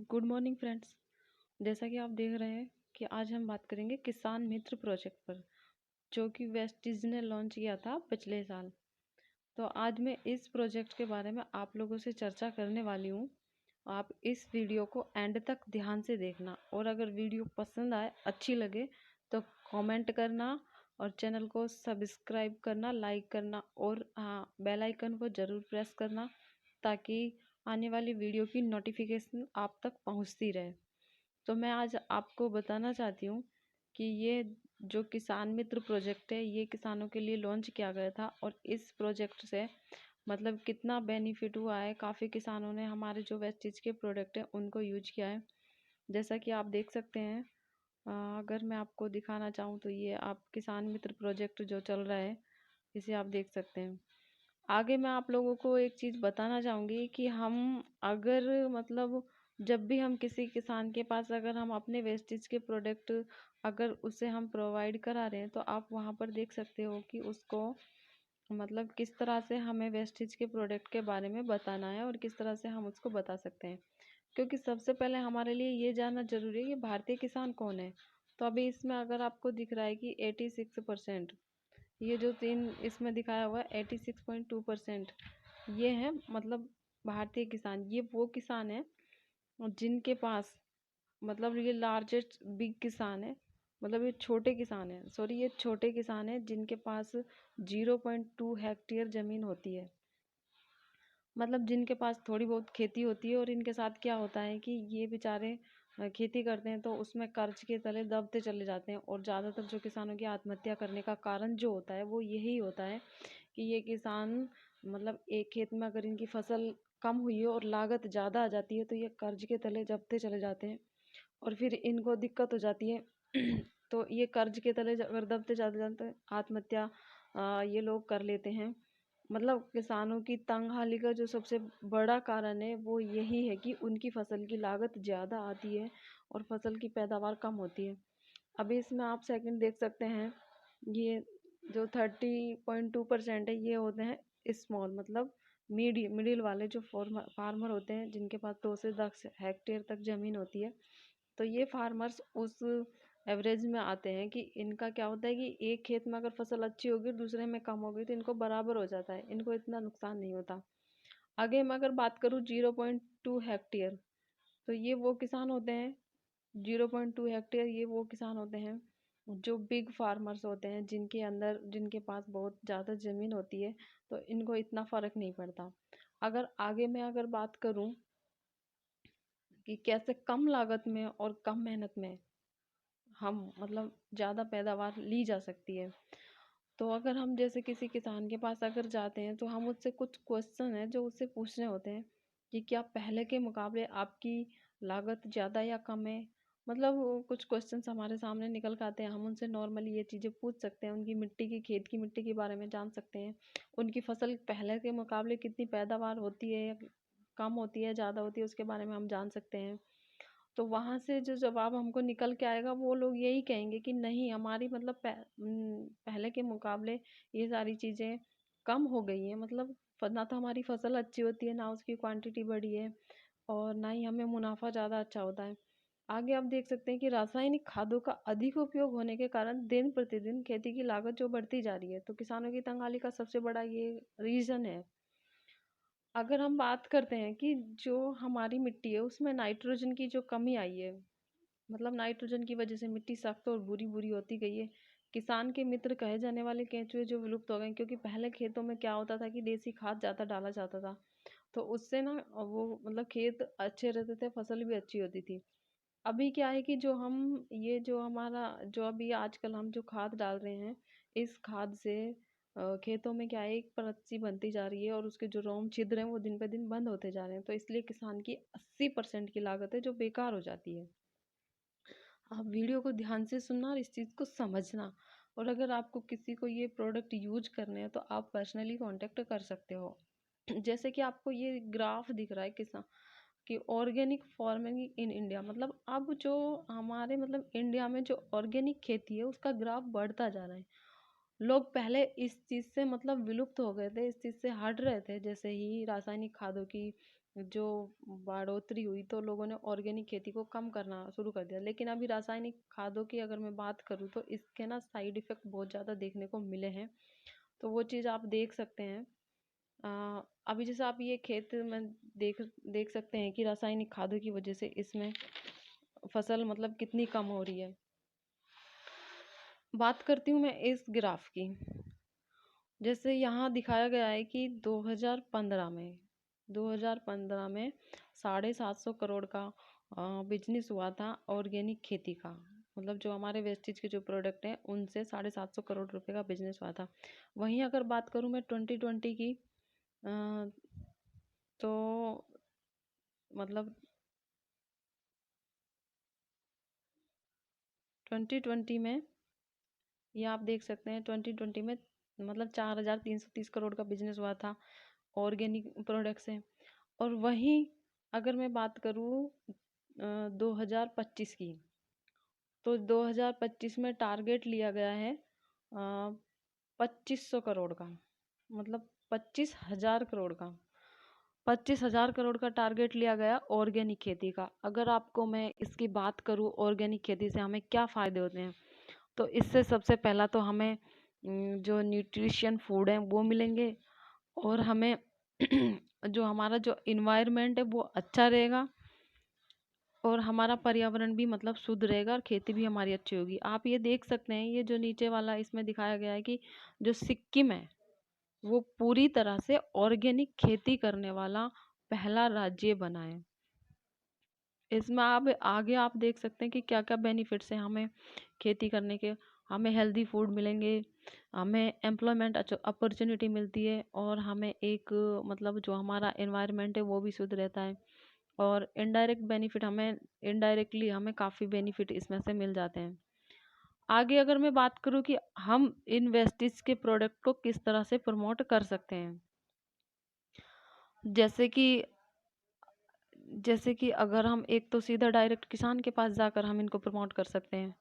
Good morning friends. जैसा कि आप देख रहे हैं कि आज हम बात करेंगे किसान मित्र प्रोजेक्ट पर, जो कि वेस्टीज ने लॉन्च किया था पिछले साल। तो आज मैं इस प्रोजेक्ट के बारे में आप लोगों से चर्चा करने वाली हूँ। आप इस वीडियो को एंड तक ध्यान से देखना, और अगर वीडियो पसंद आए, अच्छी लगे तो कमेंट करना और चैनल को सब्सक्राइब करना, लाइक करना, और हाँ, बेल आइकन को ज़रूर प्रेस करना ताकि आने वाली वीडियो की नोटिफिकेशन आप तक पहुंचती रहे। तो मैं आज आपको बताना चाहती हूँ कि ये जो किसान मित्र प्रोजेक्ट है, ये किसानों के लिए लॉन्च किया गया था, और इस प्रोजेक्ट से मतलब कितना बेनिफिट हुआ है। काफ़ी किसानों ने हमारे जो वेस्टेज के प्रोडक्ट हैं उनको यूज किया है। जैसा कि आप देख सकते हैं, अगर मैं आपको दिखाना चाहूँ तो ये आप किसान मित्र प्रोजेक्ट जो चल रहा है, इसे आप देख सकते हैं। आगे मैं आप लोगों को एक चीज़ बताना चाहूँगी कि हम अगर मतलब जब भी हम किसी किसान के पास अगर हम अपने वेस्टेज के प्रोडक्ट अगर उसे हम प्रोवाइड करा रहे हैं, तो आप वहाँ पर देख सकते हो कि उसको मतलब किस तरह से हमें वेस्टेज के प्रोडक्ट के बारे में बताना है और किस तरह से हम उसको बता सकते हैं। क्योंकि सबसे पहले हमारे लिए ये जानना जरूरी है कि भारतीय किसान कौन है। तो अभी इसमें अगर आपको दिख रहा है कि 86%, ये जो तीन इसमें दिखाया हुआ है 86.2%, ये है मतलब भारतीय किसान। ये वो किसान है जिनके पास मतलब ये लार्जेस्ट बिग किसान है, मतलब ये छोटे किसान है, सॉरी, ये छोटे किसान है जिनके पास 0.2 हेक्टेयर जमीन होती है। मतलब जिनके पास थोड़ी बहुत खेती होती है, और इनके साथ क्या होता है कि ये बेचारे खेती करते हैं तो उसमें कर्ज के तले दबते चले जाते हैं। और ज़्यादातर जो किसानों की आत्महत्या करने का कारण जो होता है वो यही होता है कि ये किसान मतलब एक खेत में अगर इनकी फसल कम हुई है और लागत ज़्यादा आ जाती है तो ये कर्ज के तले दबते चले जाते हैं, और फिर इनको दिक्कत हो जाती है। तो ये कर्ज के तले अगर दबते जाते जाते हैं, आत्महत्या ये लोग कर लेते हैं। मतलब किसानों की तंगहाली का जो सबसे बड़ा कारण है वो यही है कि उनकी फसल की लागत ज़्यादा आती है और फसल की पैदावार कम होती है। अभी इसमें आप सेकंड देख सकते हैं, ये जो 30.2% है ये होते हैं स्मॉल, मतलब मिडिल वाले जो फार्मर होते हैं जिनके पास 2 से 10 हेक्टेयर तक ज़मीन होती है। तो ये फार्मर्स उस एवरेज में आते हैं कि इनका क्या होता है कि एक खेत में अगर फसल अच्छी होगी दूसरे में कम होगी तो इनको बराबर हो जाता है, इनको इतना नुकसान नहीं होता। आगे मैं अगर बात करूँ 0.2 हेक्टेयर, तो ये वो किसान होते हैं, 0.2 हेक्टेयर ये वो किसान होते हैं जो बिग फार्मर्स होते हैं, जिनके पास बहुत ज़्यादा ज़मीन होती है, तो इनको इतना फ़र्क नहीं पड़ता। अगर आगे मैं अगर बात करूं कि कैसे कम लागत में और कम मेहनत में हम मतलब ज़्यादा पैदावार ली जा सकती है, तो अगर हम जैसे किसी किसान के पास अगर जाते हैं तो हम उससे कुछ क्वेश्चन है जो उससे पूछने होते हैं कि क्या पहले के मुकाबले आपकी लागत ज़्यादा या कम है। मतलब वो कुछ क्वेश्चंस हमारे सामने निकल के आते हैं, हम उनसे नॉर्मली ये चीज़ें पूछ सकते हैं, उनकी मिट्टी की खेत की मिट्टी के बारे में जान सकते हैं, उनकी फसल पहले के मुकाबले कितनी पैदावार होती है या कम होती है, ज़्यादा होती है, उसके बारे में हम जान सकते हैं। तो वहाँ से जो जवाब हमको निकल के आएगा वो लोग यही कहेंगे कि नहीं, हमारी मतलब पहले के मुकाबले ये सारी चीज़ें कम हो गई हैं। मतलब ना तो हमारी फसल अच्छी होती है, ना उसकी क्वांटिटी बढ़ी है, और ना ही हमें मुनाफा ज़्यादा अच्छा होता है। आगे आप देख सकते हैं कि रासायनिक खादों का अधिक उपयोग होने के कारण दिन प्रतिदिन खेती की लागत जो बढ़ती जा रही है, तो किसानों की तंगहाली का सबसे बड़ा ये रीज़न है। अगर हम बात करते हैं कि जो हमारी मिट्टी है उसमें नाइट्रोजन की जो कमी आई है, मतलब नाइट्रोजन की वजह से मिट्टी सख्त और बुरी बुरी होती गई है। किसान के मित्र कहे जाने वाले केंचुए जो विलुप्त हो गए, क्योंकि पहले खेतों में क्या होता था कि देसी खाद ज़्यादा डाला जाता था, तो उससे ना वो मतलब खेत अच्छे रहते थे, फसल भी अच्छी होती थी। अभी क्या है कि जो हम ये जो हमारा जो अभी आजकल हम जो खाद डाल रहे हैं, इस खाद से खेतों में क्या है, एक परत सी बनती जा रही है और उसके जो रोम छिद्र हैं वो दिन पे दिन बंद होते जा रहे हैं। तो इसलिए किसान की 80% की लागत है जो बेकार हो जाती है। आप वीडियो को ध्यान से सुनना और इस चीज़ को समझना, और अगर आपको किसी को ये प्रोडक्ट यूज करने हैं तो आप पर्सनली कांटेक्ट कर सकते हो। जैसे कि आपको ये ग्राफ दिख रहा है किसान कि ऑर्गेनिक फार्मिंग इन इंडिया, मतलब अब जो हमारे मतलब इंडिया में जो ऑर्गेनिक खेती है उसका ग्राफ बढ़ता जा रहा है। लोग पहले इस चीज़ से मतलब विलुप्त हो गए थे, इस चीज़ से हट रहे थे। जैसे ही रासायनिक खादों की जो बढ़ोतरी हुई तो लोगों ने ऑर्गेनिक खेती को कम करना शुरू कर दिया। लेकिन अभी रासायनिक खादों की अगर मैं बात करूँ तो इसके ना साइड इफ़ेक्ट बहुत ज़्यादा देखने को मिले हैं। तो वो चीज़ आप देख सकते हैं। अभी जैसे आप ये खेत में देख देख सकते हैं कि रासायनिक खादों की वजह से इसमें फसल मतलब कितनी कम हो रही है। बात करती हूँ मैं इस ग्राफ की। जैसे यहाँ दिखाया गया है कि 2015 में 750 करोड़ का बिजनेस हुआ था ऑर्गेनिक खेती का। मतलब जो हमारे वेस्टेज के जो प्रोडक्ट हैं उनसे 750 करोड़ रुपए का बिजनेस हुआ था। वहीं अगर बात करूँ मैं 2020 की, अ, तो मतलब 2020 में ये आप देख सकते हैं 2020 में मतलब 4,330 करोड़ का बिजनेस हुआ था ऑर्गेनिक प्रोडक्ट से। और वहीं अगर मैं बात करूँ 2025 की, तो 2025 में टारगेट लिया गया है 2500 करोड़ का, मतलब 25,000 करोड़ का। 25,000 करोड़ का टारगेट लिया गया ऑर्गेनिक खेती का। अगर आपको मैं इसकी बात करूँ ऑर्गेनिक खेती से हमें क्या फ़ायदे होते हैं, तो इससे सबसे पहला तो हमें जो न्यूट्रिशन फूड है वो मिलेंगे। और हमें जो हमारा जो इन्वायरमेंट है वो अच्छा रहेगा, और हमारा पर्यावरण भी मतलब शुद्ध रहेगा और खेती भी हमारी अच्छी होगी। आप ये देख सकते हैं, ये जो नीचे वाला इसमें दिखाया गया है कि जो सिक्किम है वो पूरी तरह से ऑर्गेनिक खेती करने वाला पहला राज्य बना है। इसमें आप आगे आप देख सकते हैं कि क्या क्या बेनिफिट्स हैं हमें खेती करने के। हमें हेल्दी फूड मिलेंगे, हमें एम्प्लॉयमेंट अपॉर्चुनिटी मिलती है, और हमें एक मतलब जो हमारा एनवायरनमेंट है वो भी शुद्ध रहता है। और इनडायरेक्ट बेनिफिट हमें इनडायरेक्टली हमें काफ़ी बेनिफिट इसमें से मिल जाते हैं। आगे अगर मैं बात करूँ कि हम इन वेस्टेज के प्रोडक्ट को किस तरह से प्रमोट कर सकते हैं, जैसे कि अगर हम एक तो सीधा डायरेक्ट किसान के पास जाकर हम इनको प्रमोट कर सकते हैं।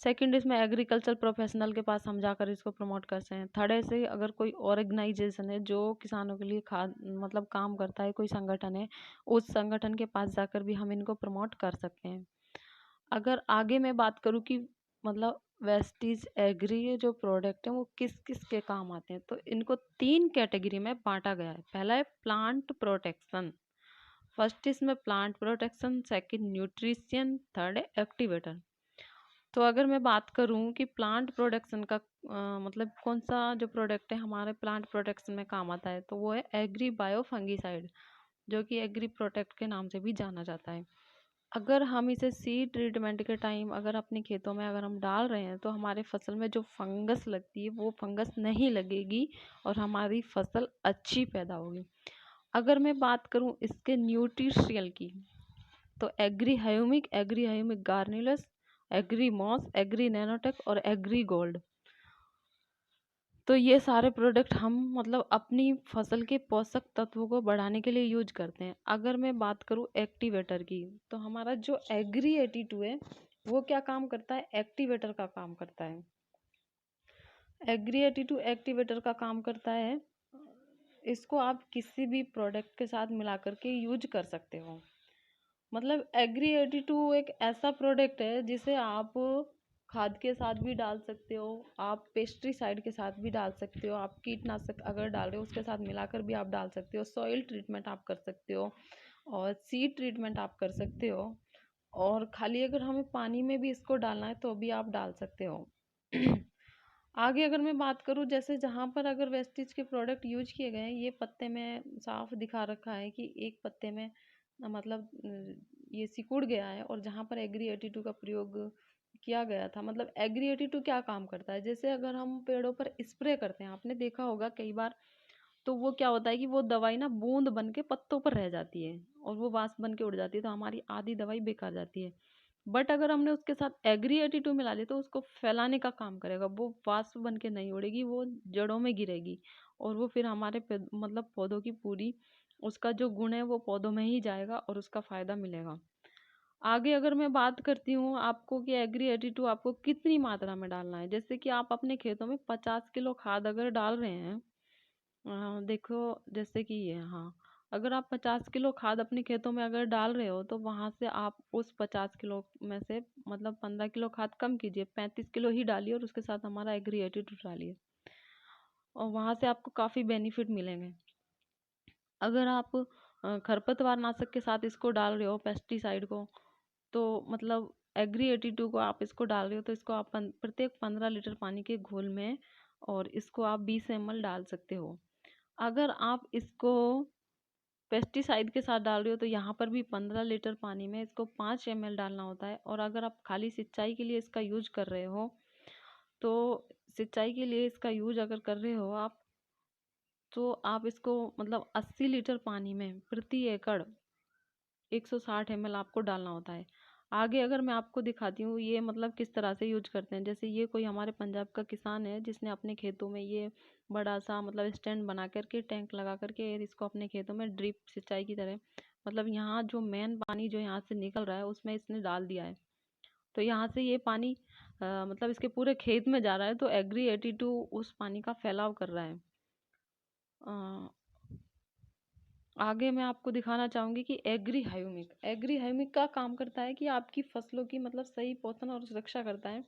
सेकंड इसमें एग्रीकल्चर प्रोफेशनल के पास हम जाकर इसको प्रमोट कर सकते हैं। थर्ड ऐसे अगर कोई ऑर्गेनाइजेशन है जो किसानों के लिए खाद मतलब काम करता है, कोई संगठन है, उस संगठन के पास जाकर भी हम इनको प्रमोट कर सकते हैं। अगर आगे मैं बात करूँ कि मतलब वेस्टीज एग्री जो प्रोडक्ट है वो किस किस के काम आते हैं, तो इनको 3 कैटेगरी में बांटा गया है। पहला है प्लांट प्रोटेक्शन, फर्स्ट इसमें plant protection, second nutrition, third है एक्टिवेटर। तो अगर मैं बात करूं कि प्लांट प्रोटेक्शन का मतलब कौन सा जो प्रोडक्ट है हमारे प्लांट प्रोटेक्शन में काम आता है, तो वो है एग्री बायो फंगीसाइड, जो कि एग्री प्रोटेक्ट के नाम से भी जाना जाता है। अगर हम इसे सीड ट्रीटमेंट के टाइम अगर अपने खेतों में अगर हम डाल रहे हैं तो हमारे फसल में जो फंगस लगती है वो फंगस नहीं लगेगी और हमारी फसल अच्छी पैदा होगी। अगर मैं बात करूं इसके न्यूट्रिशियल की, तो agri humic granules, agri moss, agri nanotech और एग्री गोल्ड। तो ये सारे प्रोडक्ट हम मतलब अपनी फसल के पोषक तत्वों को बढ़ाने के लिए यूज करते हैं। अगर मैं बात करूँ एक्टिवेटर की, तो हमारा जो एग्री 82 है वो क्या काम करता है, एक्टिवेटर का काम करता है। एग्री 82 एक्टिवेटर का काम करता है। इसको आप किसी भी प्रोडक्ट के साथ मिला करके यूज कर सकते हो। मतलब एग्री 82 एक ऐसा प्रोडक्ट है जिसे आप खाद के साथ भी डाल सकते हो, आप पेस्टिसाइड के साथ भी डाल सकते हो, आप कीटनाशक अगर डाल रहे हो उसके साथ मिलाकर भी आप डाल सकते हो, सॉइल ट्रीटमेंट आप कर सकते हो, और सीड ट्रीटमेंट आप कर सकते हो, और खाली अगर हमें पानी में भी इसको डालना है तो भी आप डाल सकते हो। आगे अगर मैं बात करूँ, जैसे जहाँ पर अगर वेस्टेज के प्रोडक्ट यूज किए गए हैं, ये पत्ते में साफ दिखा रखा है कि एक पत्ते में मतलब ये सिकुड़ गया है, और जहाँ पर एग्री 82 का प्रयोग किया गया था। मतलब एग्री 82 क्या काम करता है, जैसे अगर हम पेड़ों पर स्प्रे करते हैं, आपने देखा होगा कई बार, तो वो क्या होता है कि वो दवाई ना बूंद बन के पत्तों पर रह जाती है और वो वाष्प बन के उड़ जाती है, तो हमारी आधी दवाई बेकार जाती है। बट अगर हमने उसके साथ एग्री 82 मिला लिया तो उसको फैलाने का काम करेगा, वो वाष्प बन के नहीं उड़ेगी, वो जड़ों में गिरेगी, और वो फिर हमारे मतलब पौधों की पूरी उसका जो गुण है वो पौधों में ही जाएगा और उसका फायदा मिलेगा। आगे अगर मैं बात करती हूँ आपको कि एग्री 82 आपको कितनी मात्रा में डालना है, जैसे कि आप अपने खेतों में 50 किलो खाद अगर डाल रहे हैं, देखो जैसे कि ये, हाँ, अगर आप 50 किलो खाद अपने खेतों में अगर डाल रहे हो तो वहां से आप उस 50 किलो में से मतलब 15 किलो खाद कम कीजिए, 35 किलो ही डालिए और उसके साथ हमारा एग्री 82 डालिए, और वहां से आपको काफी बेनिफिट मिलेंगे। अगर आप खरपतवार नाशक के साथ इसको डाल रहे हो, पेस्टिसाइड को, तो मतलब एग्री 82 को आप इसको डाल रहे हो तो इसको आप प्रत्येक 15 लीटर पानी के घोल में, और इसको आप 20 ml डाल सकते हो। अगर आप इसको पेस्टिसाइड के साथ डाल रहे हो तो यहाँ पर भी 15 लीटर पानी में इसको 5 ml डालना होता है। और अगर आप खाली सिंचाई के लिए इसका यूज कर रहे हो, तो सिंचाई के लिए इसका यूज अगर कर रहे हो आप, तो आप इसको मतलब 80 लीटर पानी में प्रति एकड़ 160 ml आपको डालना होता है। आगे अगर मैं आपको दिखाती हूँ ये मतलब किस तरह से यूज करते हैं, जैसे ये कोई हमारे पंजाब का किसान है जिसने अपने खेतों में ये बड़ा सा मतलब स्टैंड बना करके टैंक लगा करके इसको अपने खेतों में ड्रिप सिंचाई की तरह, मतलब यहाँ जो मेन पानी जो यहाँ से निकल रहा है उसमें इसने डाल दिया है। तो यहाँ से ये पानी मतलब इसके पूरे खेत में जा रहा है, तो एग्री 82 उस पानी का फैलाव कर रहा है। आगे मैं आपको दिखाना चाहूंगी कि एग्री हाइमिक का काम करता है कि आपकी फसलों की मतलब सही पोषण और सुरक्षा करता है।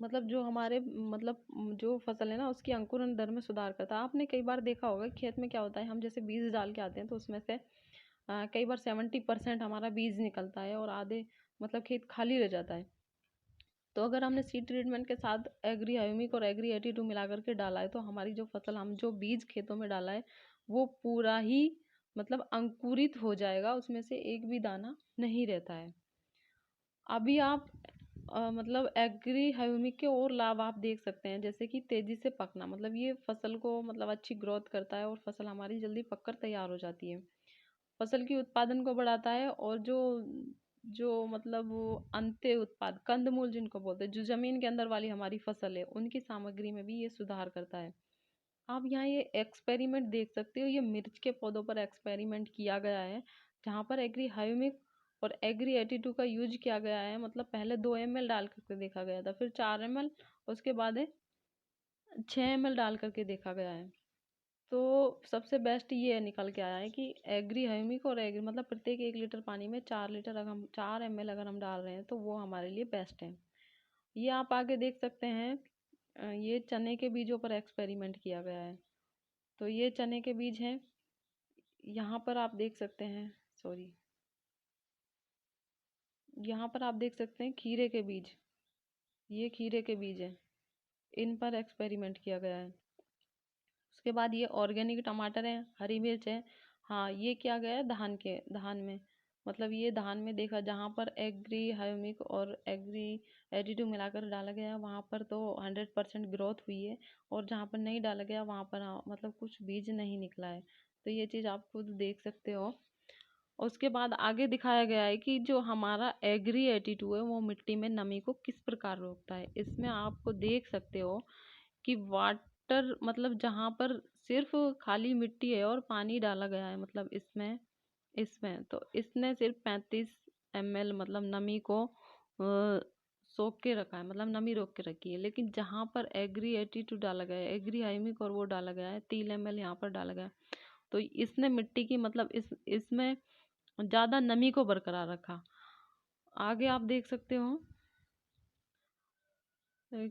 मतलब जो हमारे मतलब जो फसल है ना उसकी अंकुरण दर में सुधार करता है। आपने कई बार देखा होगा खेत में क्या होता है, हम जैसे बीज डाल के आते हैं तो उसमें से कई बार 70% हमारा बीज निकलता है और आधे मतलब खेत खाली रह जाता है। तो अगर हमने सीड ट्रीटमेंट के साथ एग्री हाइमिक और एग्री 82 मिला करके डाला है तो हमारी जो फसल, हम जो बीज खेतों में डाला है वो पूरा ही मतलब अंकुरित हो जाएगा, उसमें से एक भी दाना नहीं रहता है। अभी आप मतलब एग्री हाइमिक के और लाभ आप देख सकते हैं, जैसे कि तेजी से पकना, मतलब ये फसल को मतलब अच्छी ग्रोथ करता है और फसल हमारी जल्दी पककर तैयार हो जाती है। फसल की उत्पादन को बढ़ाता है, और जो जो मतलब वो अंत्य उत्पाद कंदमूल जिनको बोलते हैं, जो जमीन के अंदर वाली हमारी फसल है उनकी सामग्री में भी ये सुधार करता है। आप यहाँ ये एक्सपेरिमेंट देख सकते हो, ये मिर्च के पौधों पर एक्सपेरिमेंट किया गया है जहाँ पर एग्री हाइमिक और एग्री 82 का यूज किया गया है। मतलब पहले 2 ml डाल करके देखा गया था, फिर 4 ml, उसके बाद 6 ml डाल करके देखा गया है। तो सबसे बेस्ट ये निकल के आया है कि एग्री हाइमिक और एग्री मतलब प्रत्येक 1 लीटर पानी में 4 लीटर अगर हम 4 ml अगर हम डाल रहे हैं तो वो हमारे लिए बेस्ट है। ये आप आगे देख सकते हैं, ये चने के बीजों पर एक्सपेरिमेंट किया गया है। तो ये चने के बीज हैं, यहाँ पर आप देख सकते हैं, सॉरी, यहाँ पर आप देख सकते हैं खीरे के बीज, ये खीरे के बीज हैं, इन पर एक्सपेरिमेंट किया गया है। उसके बाद ये ऑर्गेनिक टमाटर है, हरी मिर्च है। हाँ, ये किया गया है धान में, मतलब ये धान में देखा जहाँ पर एग्री हाइमिक और एग्री 82 मिलाकर डाला गया है वहाँ पर तो 100% ग्रोथ हुई है, और जहाँ पर नहीं डाला गया वहाँ पर मतलब कुछ बीज नहीं निकला है। तो ये चीज़ आप खुद देख सकते हो। उसके बाद आगे दिखाया गया है कि जो हमारा एग्री 82 है वो मिट्टी में नमी को किस प्रकार रोकता है। इसमें आपको देख सकते हो कि वाटर मतलब जहाँ पर सिर्फ खाली मिट्टी है और पानी डाला गया है, मतलब इसमें इसमें तो इसने सिर्फ 35 ml मतलब नमी को सोख के रखा है, मतलब नमी रोक के रखी है। लेकिन जहाँ पर एग्री 82 डाला गया है, एग्री हाइमिक और वो डाला गया है 3 ml यहाँ पर डाला गया है, तो इसने मिट्टी की मतलब इसमें ज्यादा नमी को बरकरार रखा। आगे आप देख सकते हो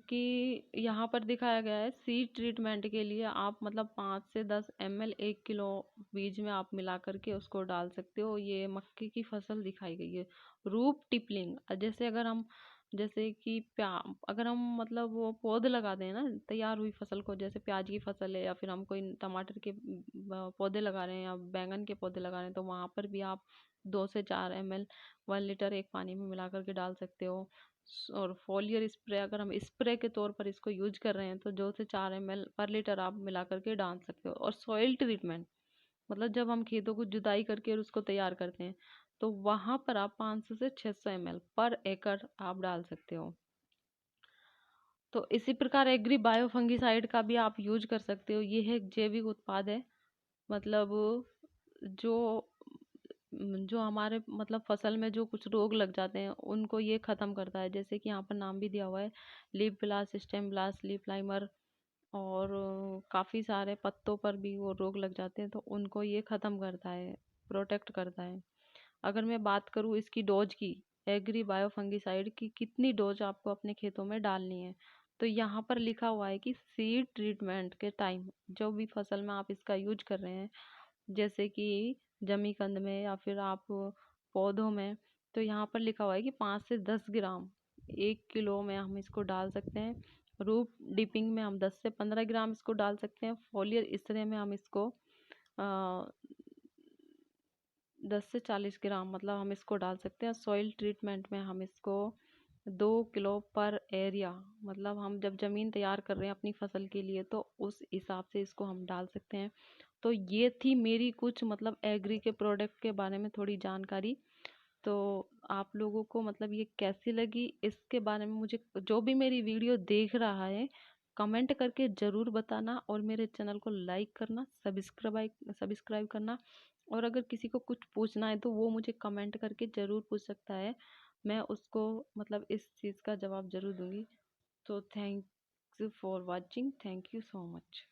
कि यहाँ पर दिखाया गया है सीड ट्रीटमेंट के लिए आप मतलब 5 से 10 ml 1 किलो बीज में आप मिला करके उसको डाल सकते हो। ये मक्के की फसल दिखाई गई है। रूप टिपलिंग, जैसे अगर हम जैसे कि अगर हम मतलब वो पौधे लगा दें ना तैयार हुई फसल को, जैसे प्याज की फसल है या फिर हम कोई टमाटर के पौधे लगा रहे हैं या बैंगन के पौधे लगा रहे हैं, तो वहां पर भी आप 2 से 4 ml 1 लीटर एक पानी में मिला करके डाल सकते हो। और फोलियर स्प्रे, अगर हम स्प्रे के तौर पर इसको यूज कर रहे हैं तो 2 से 4 ml पर लीटर आप मिला करके डाल सकते हो। और सॉइल ट्रीटमेंट, मतलब जब हम खेतों को जुताई करके और उसको तैयार करते हैं तो वहां पर आप 500 से 600 ml पर एकड़ आप डाल सकते हो। तो इसी प्रकार एग्री बायो फंगिसाइड का भी आप यूज कर सकते हो। ये है एक जैविक उत्पाद है, मतलब जो जो हमारे मतलब फसल में जो कुछ रोग लग जाते हैं उनको ये ख़त्म करता है। जैसे कि यहाँ पर नाम भी दिया हुआ है, leaf blast, stem blast, leaf miner, और काफ़ी सारे पत्तों पर भी वो रोग लग जाते हैं तो उनको ये ख़त्म करता है, प्रोटेक्ट करता है। अगर मैं बात करूँ इसकी डोज की, एग्री बायो फंगिसाइड की कितनी डोज आपको अपने खेतों में डालनी है, तो यहाँ पर लिखा हुआ है कि सीड ट्रीटमेंट के टाइम जो भी फसल में आप इसका यूज कर रहे हैं, जैसे कि जमी कंद में या फिर आप पौधों में, तो यहाँ पर लिखा हुआ है कि 5 से 10 ग्राम 1 किलो में हम इसको डाल सकते हैं। रूट डिपिंग में हम 10 से 15 ग्राम इसको डाल सकते हैं। फोलियर स्प्रे में हम इसको 10 से 40 ग्राम मतलब हम इसको डाल सकते हैं। सॉइल ट्रीटमेंट में हम इसको 2 किलो पर एरिया, मतलब हम जब ज़मीन तैयार कर रहे हैं अपनी फसल के लिए तो उस हिसाब से इसको हम डाल सकते हैं। तो ये थी मेरी कुछ मतलब एग्री के प्रोडक्ट के बारे में थोड़ी जानकारी। तो आप लोगों को मतलब ये कैसी लगी इसके बारे में मुझे, जो भी मेरी वीडियो देख रहा है, कमेंट करके ज़रूर बताना, और मेरे चैनल को लाइक करना, सब्सक्राइब करना। और अगर किसी को कुछ पूछना है तो वो मुझे कमेंट करके ज़रूर पूछ सकता है, मैं उसको मतलब इस चीज़ का जवाब ज़रूर दूंगी। तो thanks for watching, thank you so much.